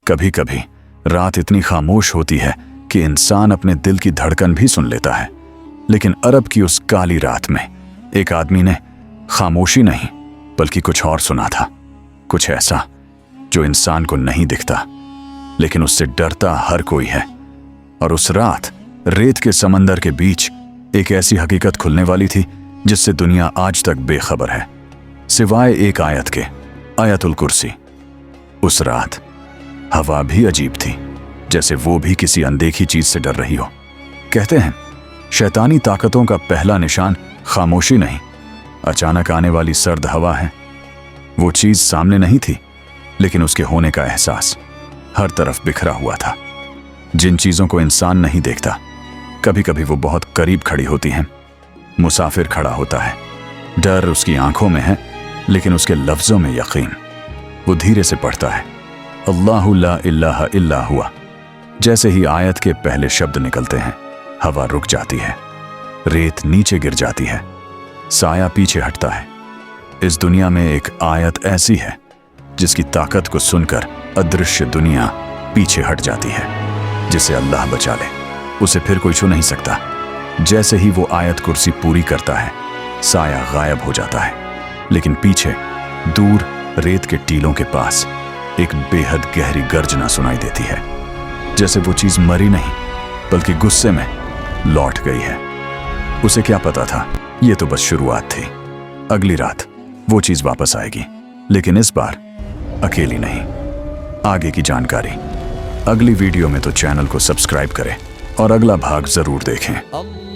कभी कभी रात इतनी खामोश होती है कि इंसान अपने दिल की धड़कन भी सुन लेता है। लेकिन अरब की उस काली रात में एक आदमी ने खामोशी नहीं बल्कि कुछ और सुना था, कुछ ऐसा जो इंसान को नहीं दिखता लेकिन उससे डरता हर कोई है। और उस रात रेत के समंदर के बीच एक ऐसी हकीकत खुलने वाली थी जिससे दुनिया आज तक बेखबर है, सिवाय एक आयत के, आयतुल कुर्सी। उस रात हवा भी अजीब थी, जैसे वो भी किसी अनदेखी चीज से डर रही हो। कहते हैं शैतानी ताकतों का पहला निशान खामोशी नहीं, अचानक आने वाली सर्द हवा है। वो चीज सामने नहीं थी लेकिन उसके होने का एहसास हर तरफ बिखरा हुआ था। जिन चीजों को इंसान नहीं देखता, कभी कभी वो बहुत करीब खड़ी होती हैं। मुसाफिर खड़ा होता है, डर उसकी आंखों में है लेकिन उसके लफ्जों में यकीन। वो धीरे से पढ़ता है, अल्लाहु ला इलाहा इल्ला हुआ। जैसे ही आयत के पहले शब्द निकलते हैं, हवा रुक जाती है, रेत नीचे गिर जाती है, साया पीछे हटता है। इस दुनिया में एक आयत ऐसी है जिसकी ताकत को सुनकर अदृश्य दुनिया पीछे हट जाती है। जिसे अल्लाह बचा ले, उसे फिर कोई छू नहीं सकता। जैसे ही वो आयत कुर्सी पूरी करता है, साया गायब हो जाता है, लेकिन पीछे दूर रेत के टीलों के पास एक बेहद गहरी गर्जना सुनाई देती है, जैसे वो चीज मरी नहीं बल्कि गुस्से में लौट गई है। उसे क्या पता था, ये तो बस शुरुआत थी। अगली रात वो चीज वापस आएगी, लेकिन इस बार अकेली नहीं। आगे की जानकारी अगली वीडियो में, तो चैनल को सब्सक्राइब करें और अगला भाग जरूर देखें।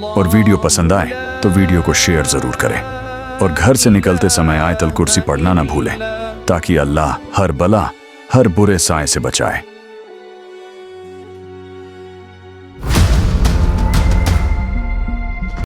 और वीडियो पसंद आए तो वीडियो को शेयर जरूर करें और घर से निकलते समय आयतुल कुर्सी पढ़ना ना भूलें, ताकि अल्लाह हर बला, हर बुरे साए से बचाए।